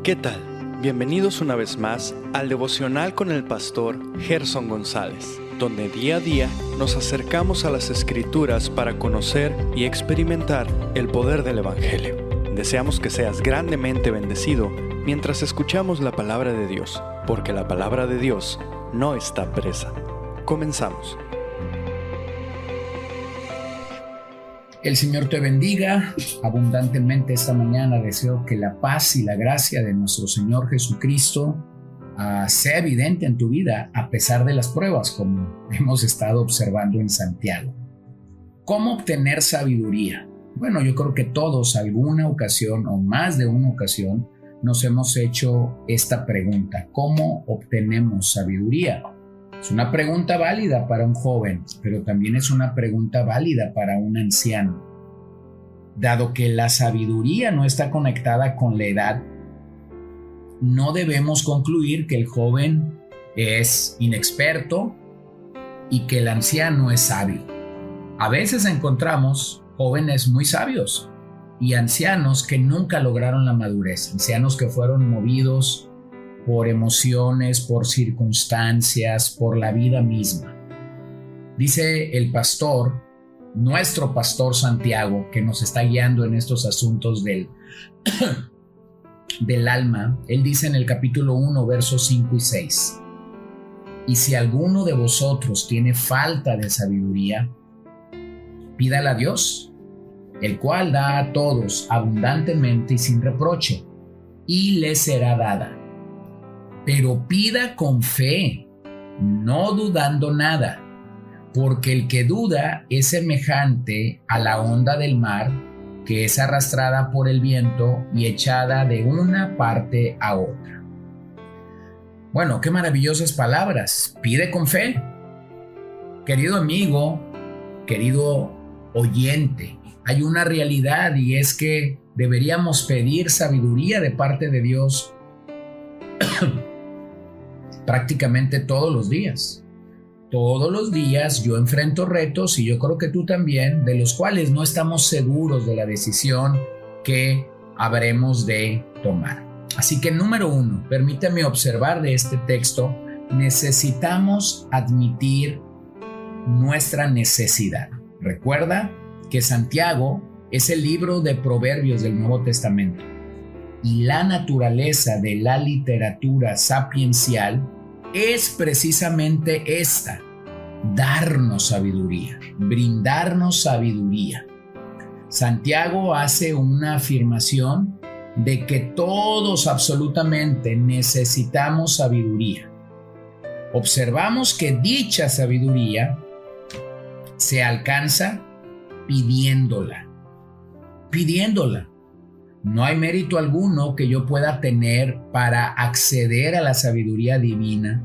¿Qué tal? Bienvenidos una vez más al devocional con el pastor Gerson González, donde día a día nos acercamos a las Escrituras para conocer y experimentar el poder del Evangelio. Deseamos que seas grandemente bendecido mientras escuchamos la palabra de Dios, porque la palabra de Dios no está presa. Comenzamos. El Señor te bendiga abundantemente esta mañana. Deseo que la paz y la gracia de nuestro Señor Jesucristo sea evidente en tu vida a pesar de las pruebas, como hemos estado observando en Santiago. ¿Cómo obtener sabiduría? Bueno, yo creo que todos alguna ocasión o más de una ocasión nos hemos hecho esta pregunta: ¿cómo obtenemos sabiduría? Es una pregunta válida para un joven, pero también es una pregunta válida para un anciano. Dado que la sabiduría no está conectada con la edad, no debemos concluir que el joven es inexperto y que el anciano es sabio. A veces encontramos jóvenes muy sabios y ancianos que nunca lograron la madurez, ancianos que fueron movidos por emociones, por circunstancias, por la vida misma. Dice el pastor, nuestro pastor Santiago, que nos está guiando en estos asuntos del alma. Él dice en el capítulo 1, versos 5 y 6: y si alguno de vosotros tiene falta de sabiduría, pídala a Dios, el cual da a todos abundantemente y sin reproche, y le será dada. Pero pida con fe, no dudando nada, porque el que duda es semejante a la onda del mar, que es arrastrada por el viento y echada de una parte a otra. Bueno, qué maravillosas palabras. Pide con fe. Querido amigo, querido oyente, hay una realidad, y es que deberíamos pedir sabiduría de parte de Dios prácticamente todos los días. Todos los días yo enfrento retos, y yo creo que tú también, de los cuales no estamos seguros de la decisión que habremos de tomar. Así que número 1, permítame observar de este texto, necesitamos admitir nuestra necesidad. Recuerda que Santiago es el libro de Proverbios del Nuevo Testamento, y la naturaleza de la literatura sapiencial es precisamente esta: darnos sabiduría, brindarnos sabiduría. Santiago hace una afirmación de que todos absolutamente necesitamos sabiduría. Observamos que dicha sabiduría se alcanza pidiéndola. No hay mérito alguno que yo pueda tener para acceder a la sabiduría divina,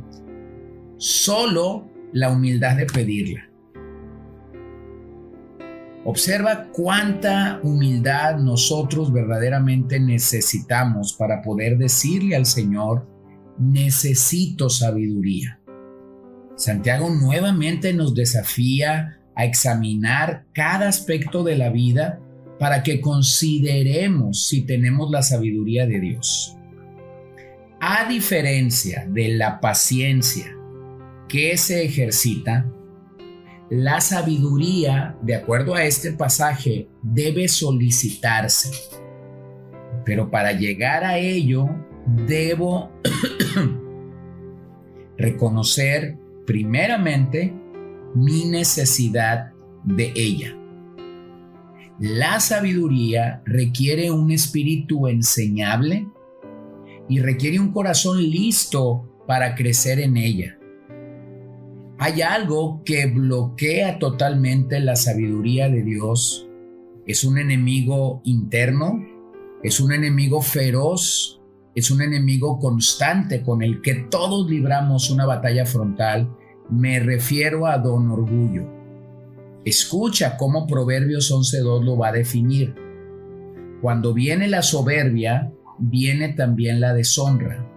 solo la humildad de pedirla. Observa cuánta humildad nosotros verdaderamente necesitamos para poder decirle al Señor: necesito sabiduría. Santiago nuevamente nos desafía a examinar cada aspecto de la vida para que consideremos si tenemos la sabiduría de Dios. A diferencia de la paciencia que se ejercita, la sabiduría, de acuerdo a este pasaje, debe solicitarse. Pero para llegar a ello, debo reconocer primeramente mi necesidad de ella. La sabiduría requiere un espíritu enseñable y requiere un corazón listo para crecer en ella. Hay algo que bloquea totalmente la sabiduría de Dios. Es un enemigo interno, es un enemigo feroz, es un enemigo constante con el que todos libramos una batalla frontal. Me refiero a don orgullo. Escucha cómo Proverbios 11:2 lo va a definir. Cuando viene la soberbia, viene también la deshonra,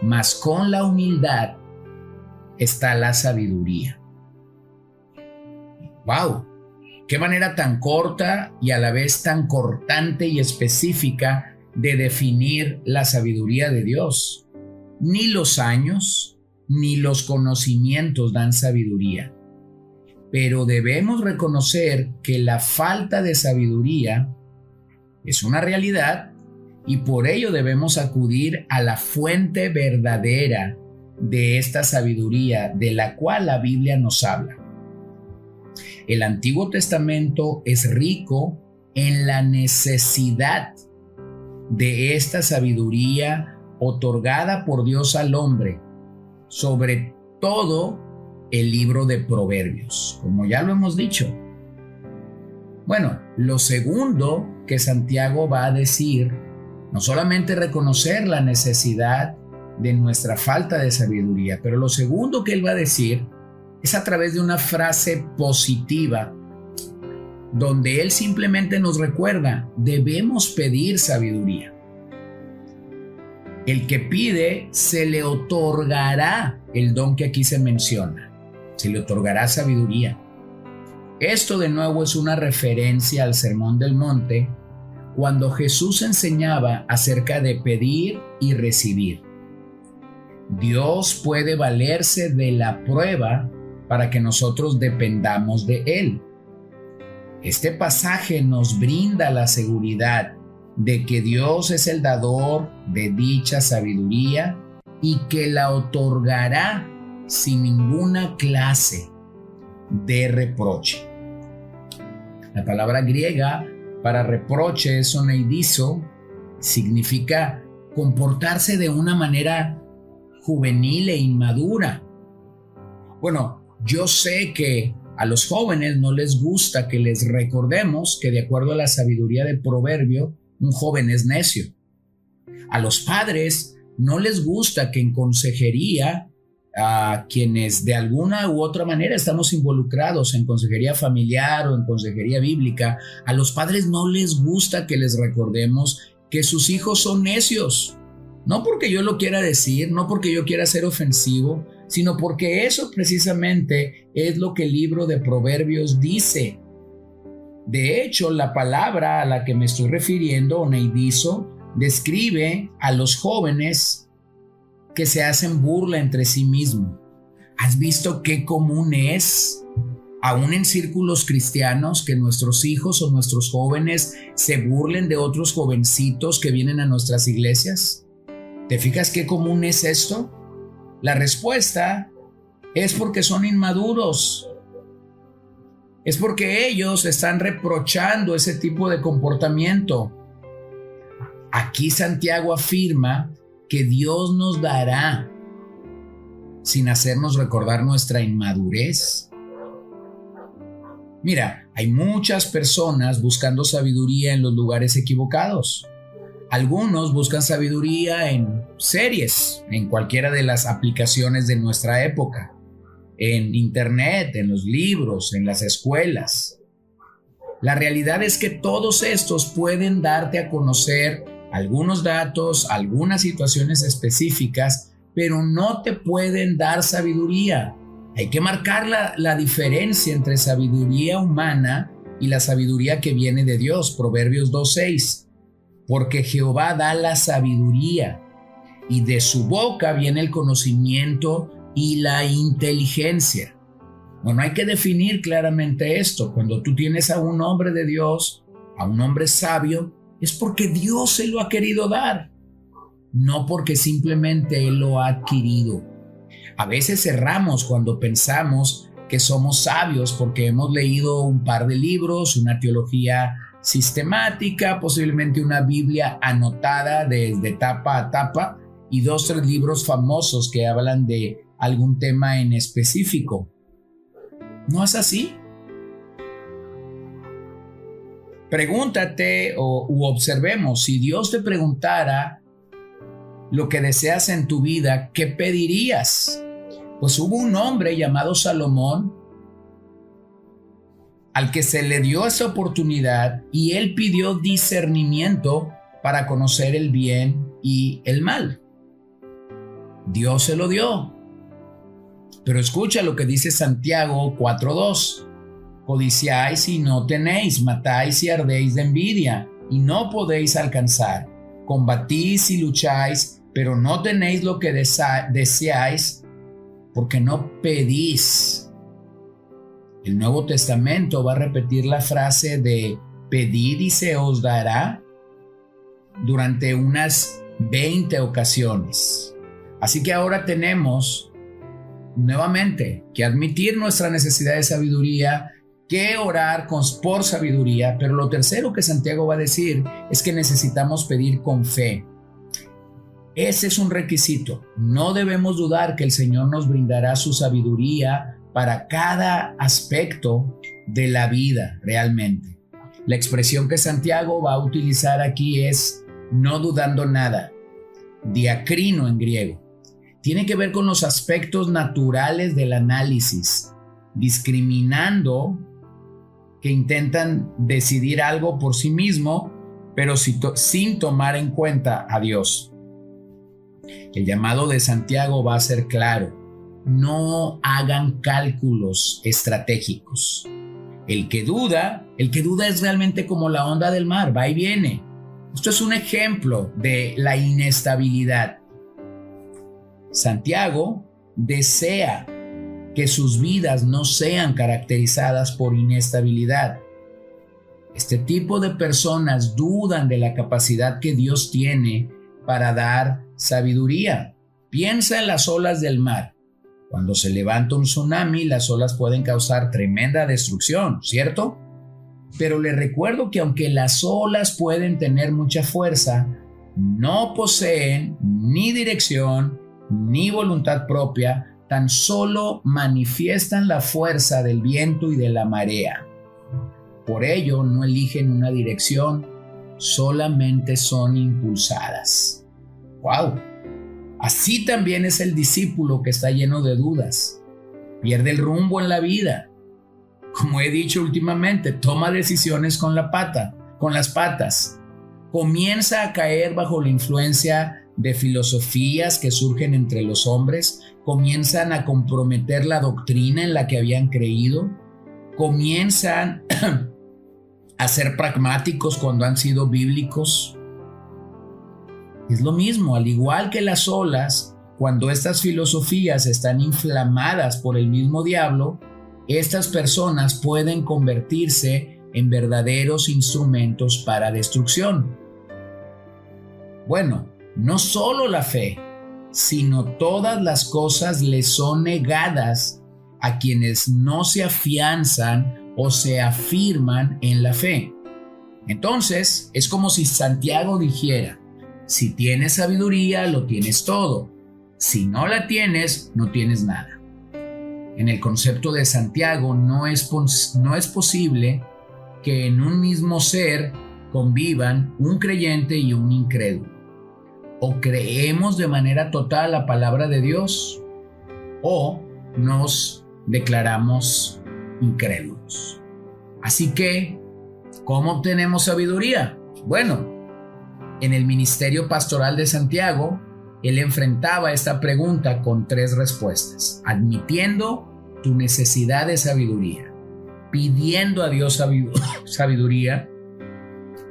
mas con la humildad está la sabiduría. ¡Wow! ¡Qué manera tan corta y a la vez tan cortante y específica de definir la sabiduría de Dios. Ni los años ni los conocimientos dan sabiduría. Pero debemos reconocer que la falta de sabiduría es una realidad y por ello debemos acudir a la fuente verdadera de esta sabiduría de la cual la Biblia nos habla. El Antiguo Testamento es rico en la necesidad de esta sabiduría otorgada por Dios al hombre, sobre todo el libro de Proverbios, como ya lo hemos dicho. Bueno, lo segundo que Santiago va a decir, no solamente reconocer la necesidad de nuestra falta de sabiduría, pero lo segundo que él va a decir es a través de una frase positiva, donde él simplemente nos recuerda, debemos pedir sabiduría. El que pide, se le otorgará el don que aquí se menciona. Se le otorgará sabiduría. Esto de nuevo es una referencia al Sermón del Monte, cuando Jesús enseñaba acerca de pedir y recibir. Dios puede valerse de la prueba para que nosotros dependamos de Él. Este pasaje nos brinda la seguridad de que Dios es el dador de dicha sabiduría y que la otorgará sin ninguna clase de reproche. La palabra griega para reproche es oneidizo, significa comportarse de una manera juvenil e inmadura. Bueno, yo sé que a los jóvenes no les gusta que les recordemos que de acuerdo a la sabiduría del proverbio, un joven es necio. A los padres no les gusta que en consejería, a quienes de alguna u otra manera estamos involucrados en consejería familiar o en consejería bíblica, a los padres no les gusta que les recordemos que sus hijos son necios. No porque yo lo quiera decir, no porque yo quiera ser ofensivo, sino porque eso precisamente es lo que el libro de Proverbios dice. De hecho, la palabra a la que me estoy refiriendo, oneidizo, describe a los jóvenes que se hacen burla entre sí mismos. ¿Has visto qué común es, aún en círculos cristianos, que nuestros hijos o nuestros jóvenes se burlen de otros jovencitos que vienen a nuestras iglesias? ¿Te fijas qué común es esto? La respuesta es porque son inmaduros. Es porque ellos están reprochando ese tipo de comportamiento. Aquí Santiago afirma que Dios nos dará sin hacernos recordar nuestra inmadurez. Mira, hay muchas personas buscando sabiduría en los lugares equivocados. Algunos buscan sabiduría en series, en cualquiera de las aplicaciones de nuestra época, en internet, en los libros, en las escuelas. La realidad es que todos estos pueden darte a conocer algunos datos, algunas situaciones específicas, pero no te pueden dar sabiduría. Hay que marcar la diferencia entre sabiduría humana y la sabiduría que viene de Dios, Proverbios 2:6. Porque Jehová da la sabiduría, y de su boca viene el conocimiento y la inteligencia. Bueno, hay que definir claramente esto. Cuando tú tienes a un hombre de Dios, a un hombre sabio, es porque Dios se lo ha querido dar, no porque simplemente Él lo ha adquirido. A veces erramos cuando pensamos que somos sabios porque hemos leído un par de libros, una teología sistemática, posiblemente una Biblia anotada desde tapa a tapa y 2 o 3 libros famosos que hablan de algún tema en específico. ¿No es así? Pregúntate u observemos, si Dios te preguntara lo que deseas en tu vida, ¿qué pedirías? Pues hubo un hombre llamado Salomón al que se le dio esa oportunidad y él pidió discernimiento para conocer el bien y el mal. Dios se lo dio. Pero escucha lo que dice Santiago 4:2. Codiciáis y no tenéis, matáis y ardéis de envidia y no podéis alcanzar. combatís y lucháis, pero no tenéis lo que deseáis, porque no pedís. El Nuevo Testamento va a repetir la frase de pedid y se os dará durante unas 20 ocasiones. Así que ahora tenemos nuevamente que admitir nuestra necesidad de sabiduría, que orar por sabiduría, pero lo tercero que Santiago va a decir es que necesitamos pedir con fe. Ese es un requisito. No debemos dudar que el Señor nos brindará su sabiduría para cada aspecto de la vida realmente. La expresión que Santiago va a utilizar aquí es no dudando nada, diacrino en griego. Tiene que ver con los aspectos naturales del análisis, discriminando que intentan decidir algo por sí mismo, pero sin tomar en cuenta a Dios. El llamado de Santiago va a ser claro: no hagan cálculos estratégicos. El que duda es realmente como la onda del mar, va y viene. Esto es un ejemplo de la inestabilidad. Santiago desea que sus vidas no sean caracterizadas por inestabilidad. Este tipo de personas dudan de la capacidad que Dios tiene para dar sabiduría. Piensa en las olas del mar. Cuando se levanta un tsunami, las olas pueden causar tremenda destrucción, ¿cierto? Pero le recuerdo que aunque las olas pueden tener mucha fuerza, no poseen ni dirección ni voluntad propia, tan solo manifiestan la fuerza del viento y de la marea. Por ello, no eligen una dirección, solamente son impulsadas. ¡Wow! Así también es el discípulo que está lleno de dudas. Pierde el rumbo en la vida. Como he dicho últimamente, toma decisiones con las patas. Comienza a caer bajo la influencia de filosofías que surgen entre los hombres, comienzan a comprometer la doctrina en la que habían creído, comienzan a ser pragmáticos cuando han sido bíblicos. Es lo mismo, al igual que las olas, cuando estas filosofías están inflamadas por el mismo diablo, estas personas pueden convertirse en verdaderos instrumentos para destrucción. Bueno, no solo la fe, sino todas las cosas les son negadas a quienes no se afianzan o se afirman en la fe. Entonces, es como si Santiago dijera: si tienes sabiduría, lo tienes todo. Si no la tienes, no tienes nada. En el concepto de Santiago, no es posible que en un mismo ser convivan un creyente y un incrédulo. O creemos de manera total la palabra de Dios, o nos declaramos incrédulos. Así que, ¿cómo obtenemos sabiduría? Bueno, en el ministerio pastoral de Santiago, él enfrentaba esta pregunta con 3 respuestas: admitiendo tu necesidad de sabiduría, pidiendo a Dios sabiduría,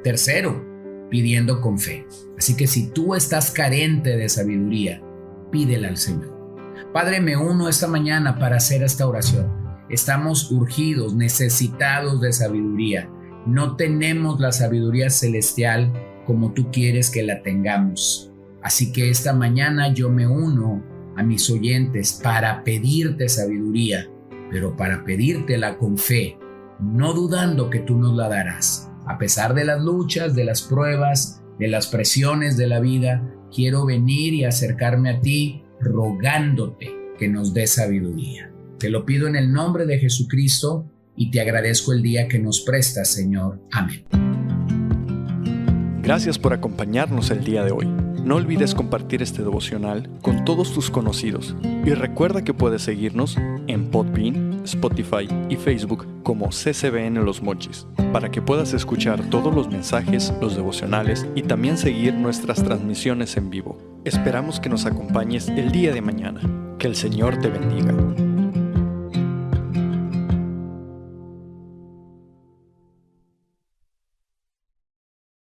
tercero, pidiendo con fe. Así que si tú estás carente de sabiduría, pídela al Señor. Padre, me uno esta mañana para hacer esta oración. Estamos urgidos, necesitados de sabiduría. No tenemos la sabiduría celestial como tú quieres que la tengamos. Así que esta mañana yo me uno a mis oyentes para pedirte sabiduría, pero para pedírtela con fe, no dudando que tú nos la darás. A pesar de las luchas, de las pruebas, de las presiones de la vida, quiero venir y acercarme a ti rogándote que nos des sabiduría. Te lo pido en el nombre de Jesucristo y te agradezco el día que nos prestas, Señor. Amén. Gracias por acompañarnos el día de hoy. No olvides compartir este devocional con todos tus conocidos y recuerda que puedes seguirnos en Podbean, Spotify y Facebook como CCBN Los Mochis para que puedas escuchar todos los mensajes, los devocionales y también seguir nuestras transmisiones en vivo. Esperamos que nos acompañes el día de mañana. Que el Señor te bendiga.